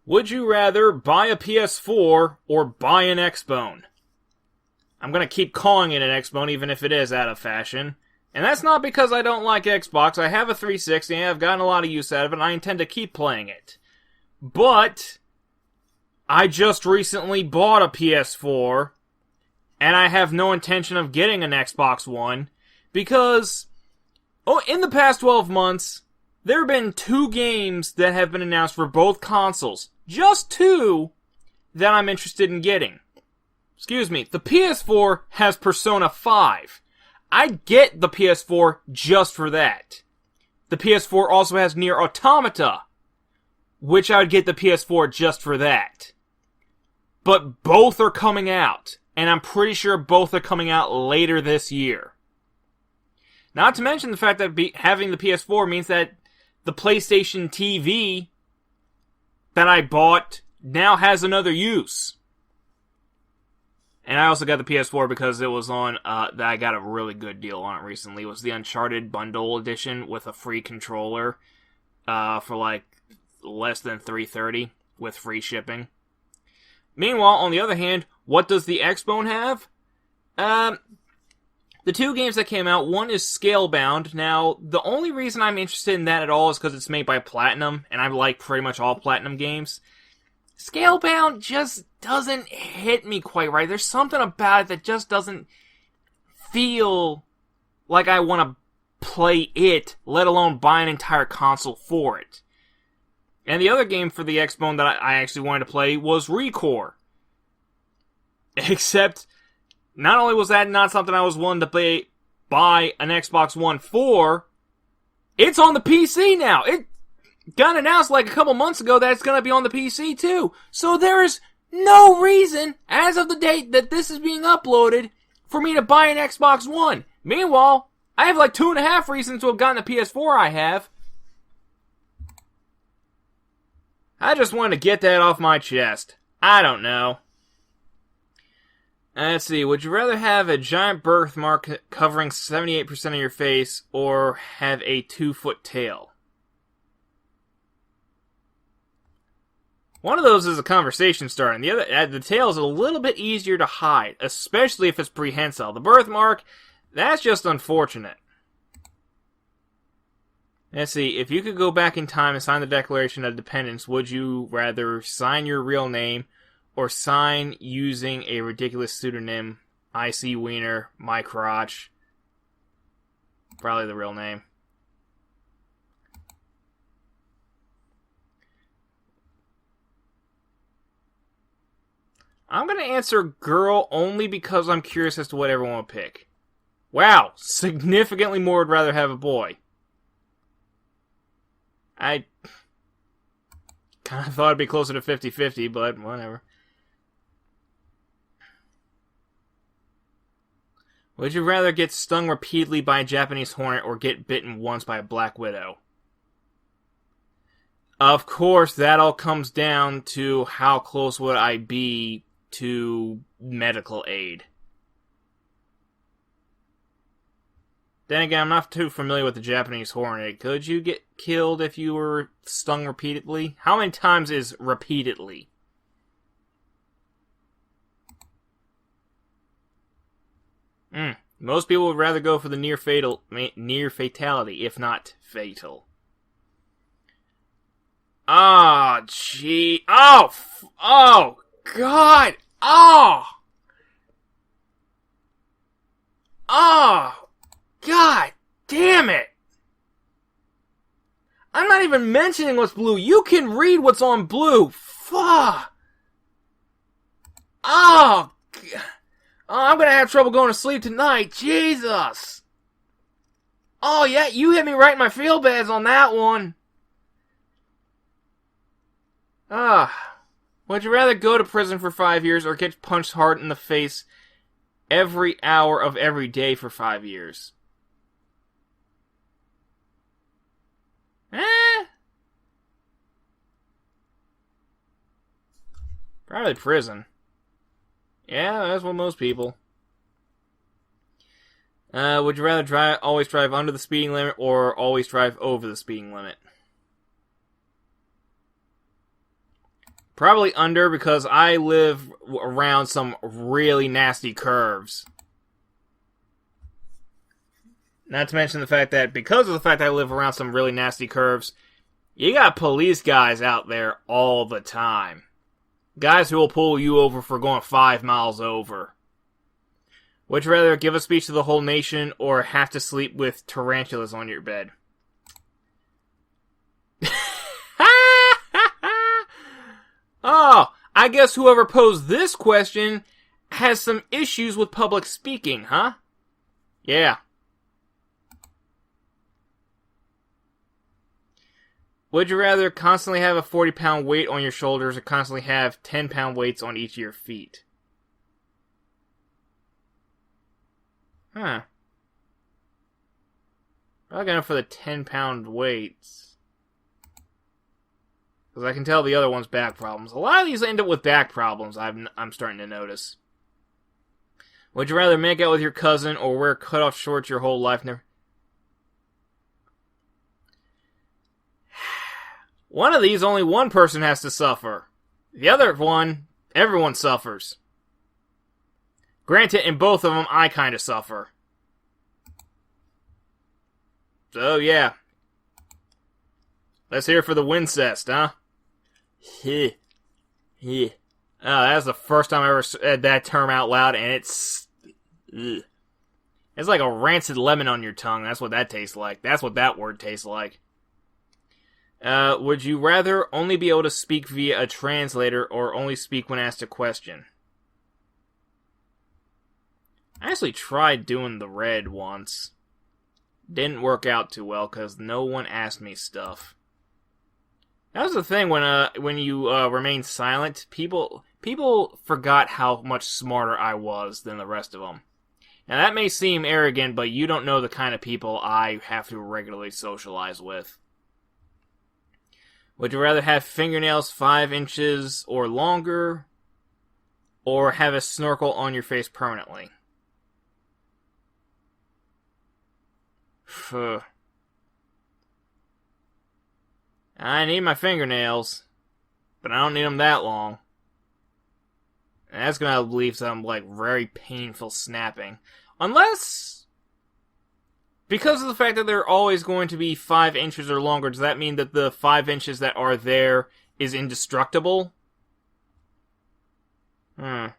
Would you rather buy a PS4 or buy an Xbone? I'm going to keep calling it an Xbone even if it is out of fashion. And that's not because I don't like Xbox. I have a 360 and I've gotten a lot of use out of it and I intend to keep playing it. But I just recently bought a PS4 and I have no intention of getting an Xbox One because in the past 12 months, there have been 2 games that have been announced for both consoles. Just 2 that I'm interested in getting. Excuse me, the PS4 has Persona 5. I'd get the PS4 just for that. The PS4 also has Nier Automata, which I would get the PS4 just for that. But both are coming out, and I'm pretty sure both are coming out later this year. Not to mention the fact that having the PS4 means that the PlayStation TV that I bought now has another use. And I also got the PS4 because it was on, I got a really good deal on it recently. It was the Uncharted Bundle Edition with a free controller, for like less than $330 with free shipping. Meanwhile, on the other hand, what does the Xbone have? The 2 games that came out, one is Scalebound. Now, the only reason I'm interested in that at all is because it's made by Platinum, and I like pretty much all Platinum games. Scalebound just doesn't hit me quite right. There's something about it that just doesn't feel like I want to play it, let alone buy an entire console for it. And the other game for the Xbone that I actually wanted to play was Recore. Except, not only was that not something I was willing to buy an Xbox One for, it's on the PC now. It got announced like a couple months ago that it's going to be on the PC too. So there is no reason, as of the date that this is being uploaded, for me to buy an Xbox One. Meanwhile, I have like 2.5 reasons to have gotten the PS4 I have. I just wanted to get that off my chest. I don't know. Let's see, would you rather have a giant birthmark covering 78% of your face or have a 2-foot tail? One of those is a conversation starter, and the tail is a little bit easier to hide, especially if it's prehensile. The birthmark, that's just unfortunate. Let's see, if you could go back in time and sign the Declaration of Independence, would you rather sign your real name or sign using a ridiculous pseudonym? I see Wiener, my crotch. Probably the real name. I'm going to answer girl only because I'm curious as to what everyone will pick. Wow, significantly more would rather have a boy. I kind of thought it'd be closer to 50-50, but whatever. Would you rather get stung repeatedly by a Japanese hornet or get bitten once by a black widow? Of course, that all comes down to how close would I be to medical aid. Then again, I'm not too familiar with the Japanese hornet. Could you get killed if you were stung repeatedly? How many times is repeatedly? Most people would rather go for the near fatality, if not fatal. Ah, gee. Oh, God. Oh, God damn it. I'm not even mentioning what's blue. You can read what's on blue. Fuck. Oh, I'm gonna have trouble going to sleep tonight. Jesus. Oh, yeah, you hit me right in my feel bads on that one. Would you rather go to prison for 5 years or get punched hard in the face every hour of every day for 5 years? Probably prison. Yeah, that's what most people. Would you rather always drive under the speeding limit or always drive over the speeding limit? Probably under, because I live around some really nasty curves. Not to mention the fact that, because of the fact that I live around some really nasty curves, you got police guys out there all the time. Guys who will pull you over for going 5 miles over. Would you rather give a speech to the whole nation or have to sleep with tarantulas on your bed? Oh, I guess whoever posed this question has some issues with public speaking, huh? Yeah. Would you rather constantly have a 40-pound weight on your shoulders or constantly have 10-pound weights on each of your feet? Huh. Probably going for the 10-pound weights. Because I can tell the other one's back problems. A lot of these end up with back problems, I'm starting to notice. Would you rather make out with your cousin or wear cut-off shorts your whole life? One of these, only one person has to suffer. The other one, everyone suffers. Granted, in both of them, I kind of suffer. So, yeah. Let's hear it for the Wincest, huh? Oh, that's the first time I ever said that term out loud, and it's... Ugh. It's like a rancid lemon on your tongue. That's what that tastes like. That's what that word tastes like. Would you rather only be able to speak via a translator or only speak when asked a question? I actually tried doing the red once. Didn't work out too well because no one asked me stuff. That was the thing when you remain silent. People forgot how much smarter I was than the rest of them. Now that may seem arrogant, but you don't know the kind of people I have to regularly socialize with. Would you rather have fingernails 5 inches or longer, or have a snorkel on your face permanently? I need my fingernails, but I don't need them that long. And that's gonna leave some, very painful snapping. Unless, because of the fact that they're always going to be 5 inches or longer, does that mean that the 5 inches that are there is indestructible? Because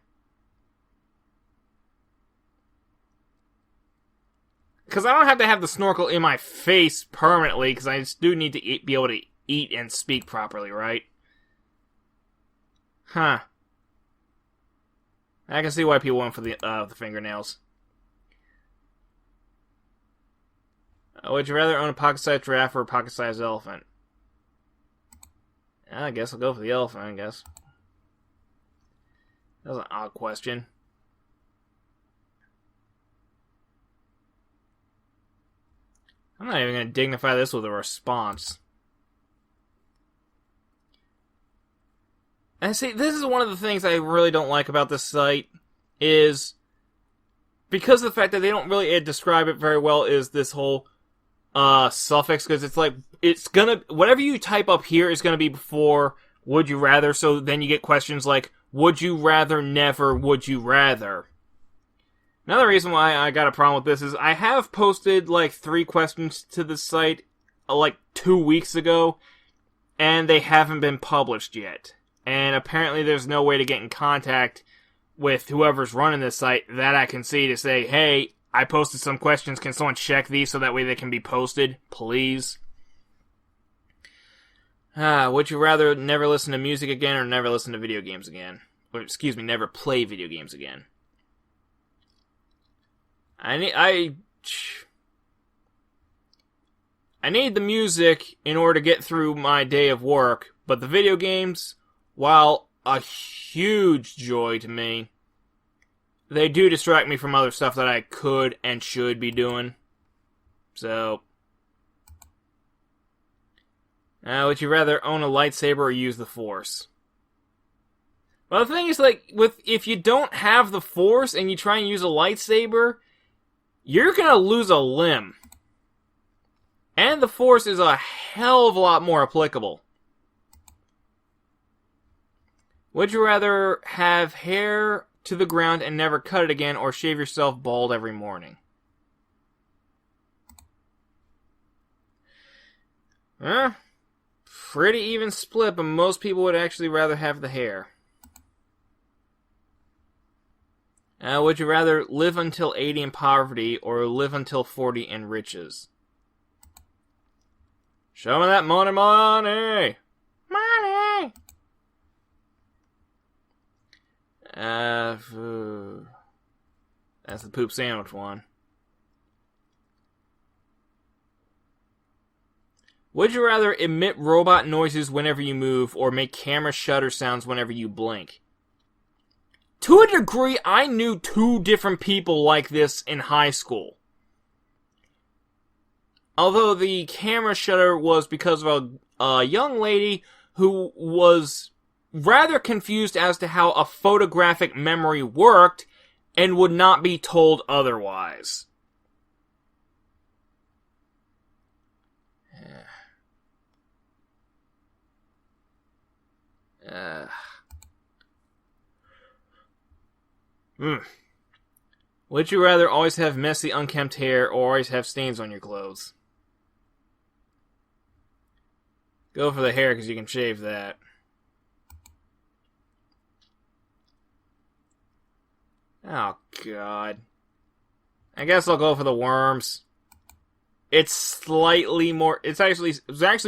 I don't have to have the snorkel in my face permanently, because I just do need to be able to eat and speak properly, right? Huh. I can see why people went for the fingernails. Would you rather own a pocket-sized giraffe or a pocket-sized elephant? I guess I'll go for the elephant, I guess. That was an odd question. I'm not even going to dignify this with a response. And see, this is one of the things I really don't like about this site, is because of the fact that they don't really describe it very well, is this whole suffix, because it's like, it's gonna, whatever you type up here is gonna be before would you rather, so then you get questions like, would you rather, never, would you rather. Another reason why I got a problem with this is I have posted 3 questions to the site 2 weeks ago, and they haven't been published yet. And apparently there's no way to get in contact with whoever's running this site that I can see to say, hey, I posted some questions, can someone check these so that way they can be posted, please? Would you rather never listen to music again or never listen to video games again? Or, excuse me, never play video games again? I need the music in order to get through my day of work, but the video games, while a huge joy to me, they do distract me from other stuff that I could and should be doing. So, would you rather own a lightsaber or use the Force? Well, the thing is, if you don't have the Force and you try and use a lightsaber, you're gonna lose a limb. And the Force is a hell of a lot more applicable. Would you rather have hair to the ground and never cut it again, or shave yourself bald every morning? Pretty even split, but most people would actually rather have the hair. Would you rather live until 80 in poverty, or live until 40 in riches? Show me that money, money! Money! That's the poop sandwich one. Would you rather emit robot noises whenever you move, or make camera shutter sounds whenever you blink? To a degree, I knew two different people like this in high school. Although the camera shutter was because of a young lady who was rather confused as to how a photographic memory worked and would not be told otherwise. Would you rather always have messy, unkempt hair, or always have stains on your clothes? Go for the hair, because you can shave that. Oh, God. I guess I'll go for the worms. It's slightly more... It's actually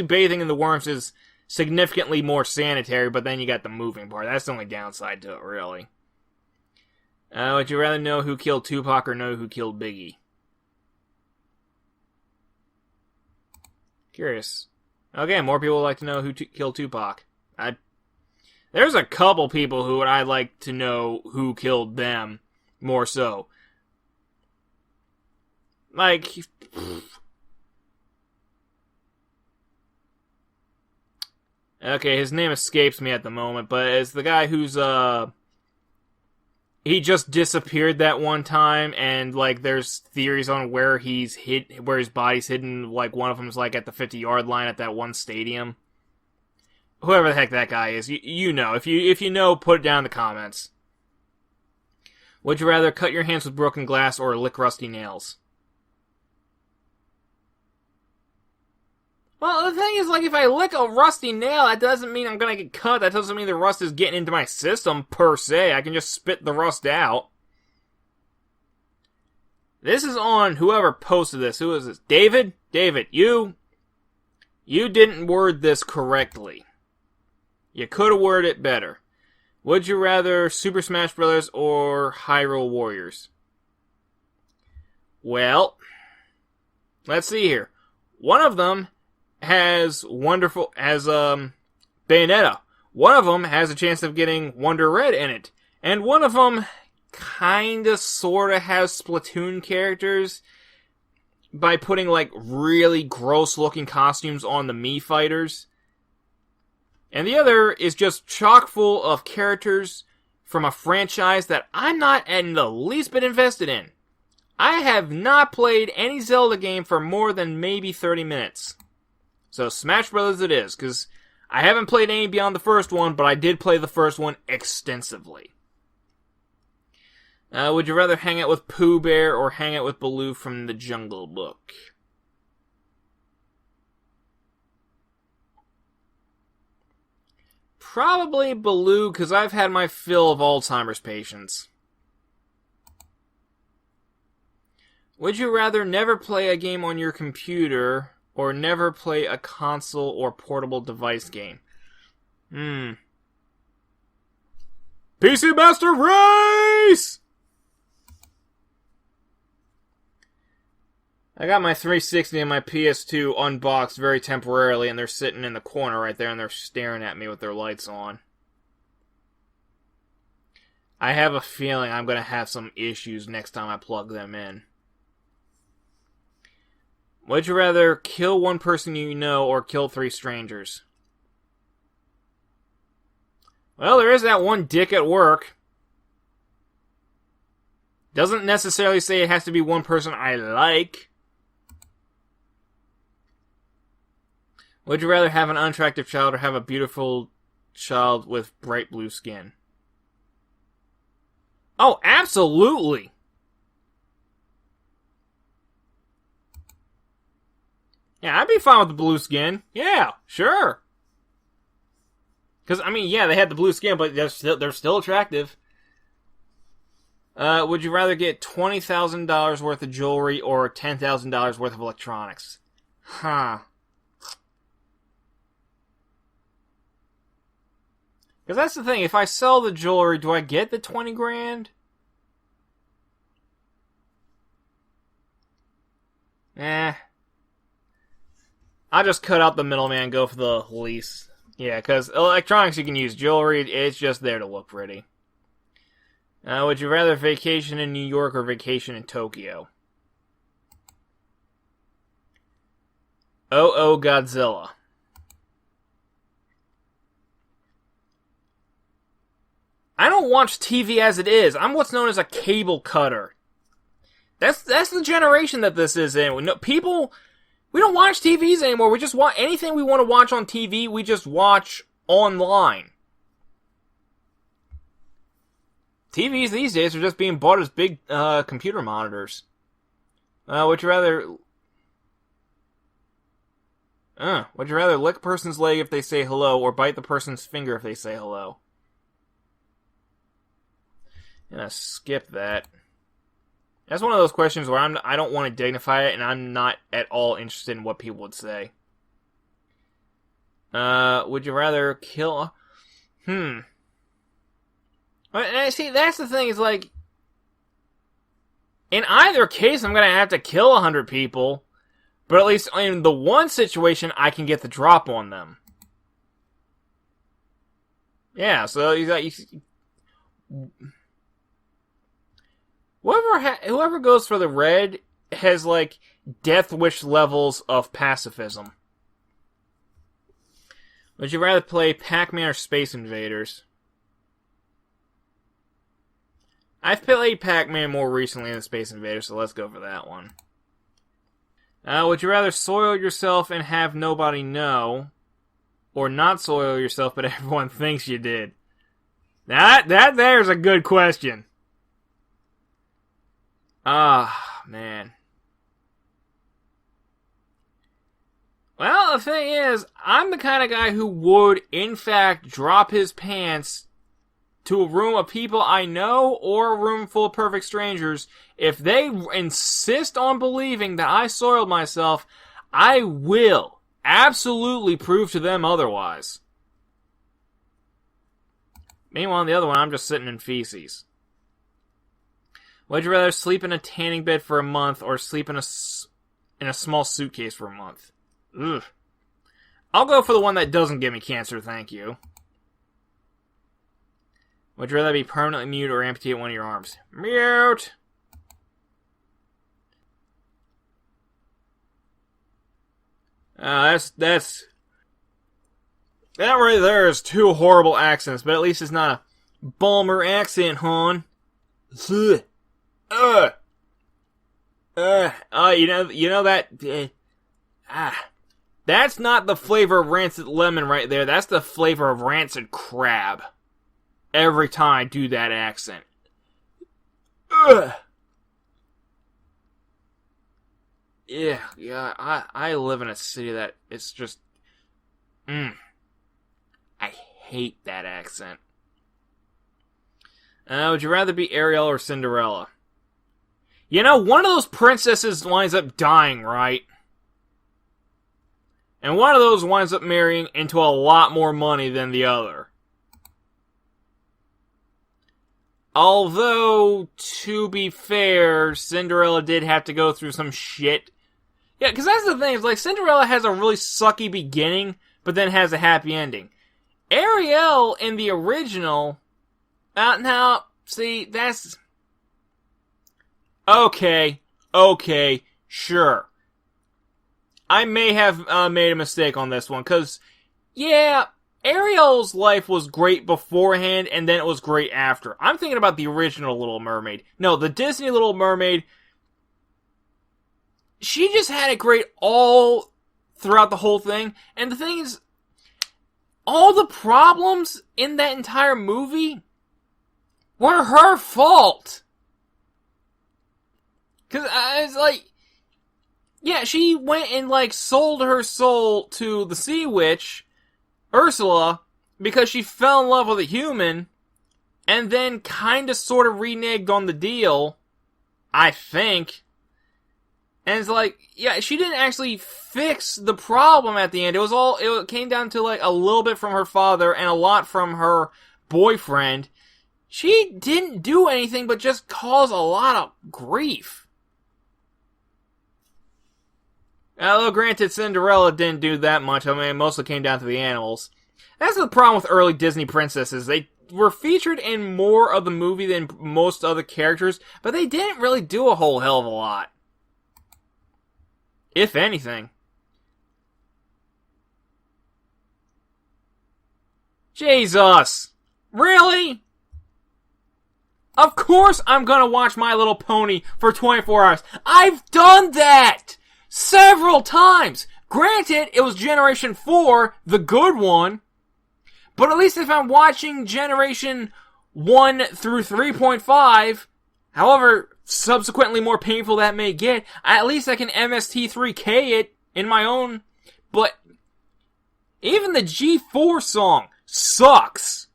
bathing in the worms is significantly more sanitary, but then you got the moving part. That's the only downside to it, really. Would you rather know who killed Tupac or know who killed Biggie? Curious. Okay, more people would like to know who killed Tupac. There's a couple people who I'd like to know who killed them, more so. Like... Okay, his name escapes me at the moment, but it's the guy who's, he just disappeared that one time, and, like, there's theories on where his body's hidden. Like, one of them's, like, at the 50-yard line at that one stadium. Whoever the heck that guy is, you know. If you know, put it down in the comments. Would you rather cut your hands with broken glass or lick rusty nails? Well, the thing is, like, if I lick a rusty nail, that doesn't mean I'm gonna get cut. That doesn't mean the rust is getting into my system, per se. I can just spit the rust out. This is on whoever posted this. Who is this? David? David, you didn't word this correctly. You could have worded it better. Would you rather Super Smash Bros. Or Hyrule Warriors? Well, let's see here. One of them has Bayonetta. One of them has a chance of getting Wonder Red in it. And one of them kinda sorta has Splatoon characters by putting, like, really gross looking costumes on the Mii fighters. And the other is just chock full of characters from a franchise that I'm not in the least bit invested in. I have not played any Zelda game for more than maybe 30 minutes. So Smash Bros. It is, because I haven't played any beyond the first one, but I did play the first one extensively. Would you rather hang out with Pooh Bear or hang out with Baloo from the Jungle Book? Probably Baloo, because I've had my fill of Alzheimer's patients. Would you rather never play a game on your computer or never play a console or portable device game? PC Master Race! I got my 360 and my PS2 unboxed very temporarily, and they're sitting in the corner right there, and they're staring at me with their lights on. I have a feeling I'm going to have some issues next time I plug them in. Would you rather kill one person you know or kill 3 strangers? Well, there is that one dick at work. Doesn't necessarily say it has to be one person I like. Would you rather have an unattractive child or have a beautiful child with bright blue skin. Oh, absolutely! Yeah, I'd be fine with the blue skin. Yeah, sure. Because, I mean, yeah, they had the blue skin, but they're still attractive. Would you rather get $20,000 worth of jewelry or $10,000 worth of electronics? Huh. Because that's the thing, if I sell the jewelry, do I get the 20 grand? I'll just cut out the middleman, go for the lease. Yeah, because electronics you can use. Jewelry, it's just there to look pretty. Would you rather vacation in New York or vacation in Tokyo? Oh, Godzilla. I don't watch TV as it is. I'm what's known as a cable cutter. That's the generation that this is in. We don't watch TVs anymore. We just want anything we want to watch on TV, we just watch online. TVs these days are just being bought as big computer monitors. Would you rather lick a person's leg if they say hello, or bite the person's finger if they say hello? I'm gonna skip that. That's one of those questions where I don't want to dignify it, and I'm not at all interested in what people would say. Would you rather kill... And see, that's the thing, is like... In either case, I'm gonna have to kill 100 people, but at least in the one situation, I can get the drop on them. Yeah, so whoever goes for the red has, like, death wish levels of pacifism. Would you rather play Pac-Man or Space Invaders? I've played Pac-Man more recently than Space Invaders, so let's go for that one. Would you rather soil yourself and have nobody know, or not soil yourself but everyone thinks you did? That there's a good question. Man. Well, the thing is, I'm the kind of guy who would, in fact, drop his pants to a room of people I know or a room full of perfect strangers. If they insist on believing that I soiled myself, I will absolutely prove to them otherwise. Meanwhile, on the other one, I'm just sitting in feces. Would you rather sleep in a tanning bed for a month or sleep in a small suitcase for a month? Ugh. I'll go for the one that doesn't give me cancer, thank you. Would you rather be permanently mute or amputate one of your arms? Mute! That right there is two horrible accents, but at least it's not a Balmer accent, hon. You know that. That's not the flavor of rancid lemon right there. That's the flavor of rancid crab. Every time I do that accent. Yeah. I live in a city that it's just. I hate that accent. Would you rather be Ariel or Cinderella? You know, one of those princesses winds up dying, right? And one of those winds up marrying into a lot more money than the other. Although, to be fair, Cinderella did have to go through some shit. Yeah, because that's the thing, is like, Cinderella has a really sucky beginning, but then has a happy ending. Ariel, in the original... now, see, that's... Okay, sure. I may have made a mistake on this one, because, yeah, Ariel's life was great beforehand, and then it was great after. I'm thinking about the original Little Mermaid. No, the Disney Little Mermaid, she just had it great all throughout the whole thing, and the thing is, all the problems in that entire movie were her fault. Because it's like, yeah, she went and, like, sold her soul to the Sea Witch, Ursula, because she fell in love with a human, and then kind of sort of reneged on the deal, I think. And it's like, yeah, she didn't actually fix the problem at the end. It came down to, like, a little bit from her father and a lot from her boyfriend. She didn't do anything but just cause a lot of grief. Although, granted, Cinderella didn't do that much. I mean, it mostly came down to the animals. That's the problem with early Disney princesses. They were featured in more of the movie than most other characters, but they didn't really do a whole hell of a lot. If anything. Jesus! Really? Of course I'm gonna watch My Little Pony for 24 hours. I've done that! Several times! Granted, it was Generation 4, the good one. But at least if I'm watching Generation 1 through 3.5, however subsequently more painful that may get, at least I can MST3K it in my own. But even the G4 song sucks.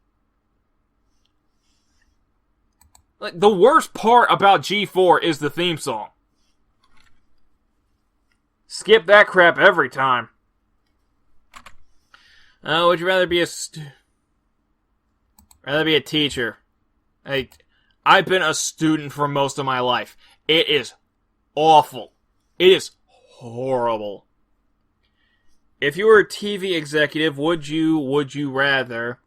Like, the worst part about G4 is the theme song. Skip that crap every time. Would you rather be a teacher? I've been a student for most of my life. It is awful. It is horrible. If you were a TV executive, would you rather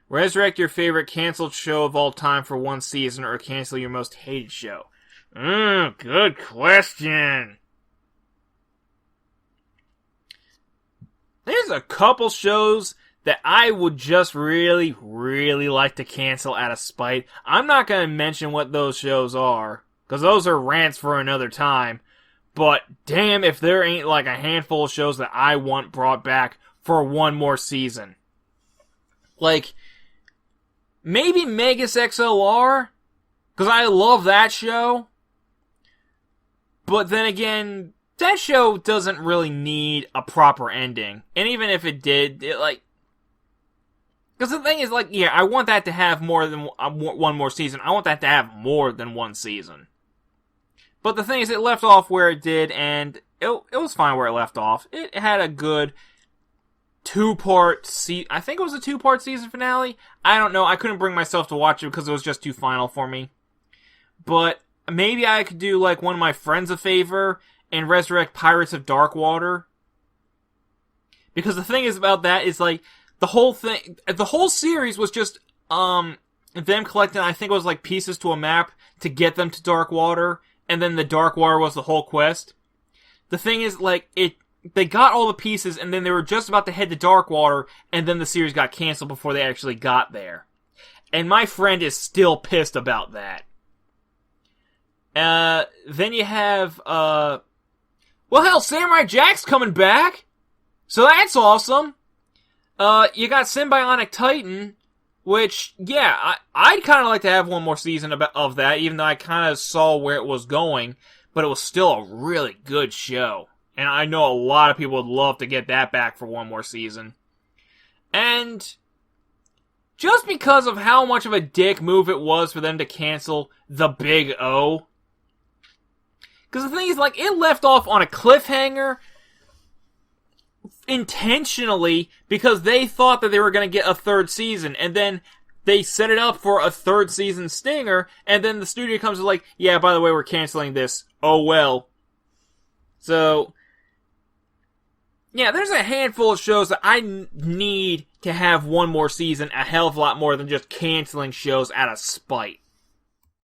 resurrect your favorite canceled show of all time for one season or cancel your most hated show? Good question. There's a couple shows that I would just really, really like to cancel out of spite. I'm not going to mention what those shows are, because those are rants for another time. But damn if there ain't like a handful of shows that I want brought back for one more season. Like, maybe Megas XLR, because I love that show. But then again, that show doesn't really need a proper ending. And even if it did, because the thing is, like, yeah, I want that to have more than one more season. I want that to have more than one season. But the thing is, it left off where it did, and it was fine where it left off. It had a good two-part I think it was a two-part season finale. I don't know. I couldn't bring myself to watch it because it was just too final for me. But maybe I could do, like, one of my friends a favor and resurrect Pirates of Darkwater. Because the thing is about that is, like, the whole series was just, them collecting, I think it was, like, pieces to a map to get them to Darkwater, and then the Darkwater was the whole quest. The thing is, like, they got all the pieces, and then they were just about to head to Darkwater, and then the series got canceled before they actually got there. And my friend is still pissed about that. Then you have, well, hell, Samurai Jack's coming back! So that's awesome! You got Symbionic Titan, which, yeah, I'd kind of like to have one more season of that, even though I kind of saw where it was going, but it was still a really good show. And I know a lot of people would love to get that back for one more season. And just because of how much of a dick move it was for them to cancel The Big O. Because the thing is, like, it left off on a cliffhanger intentionally because they thought that they were going to get a third season, and then they set it up for a third season stinger, and then the studio comes and like, yeah, by the way, we're canceling this. Oh well. So, yeah, there's a handful of shows that I need to have one more season a hell of a lot more than just canceling shows out of spite.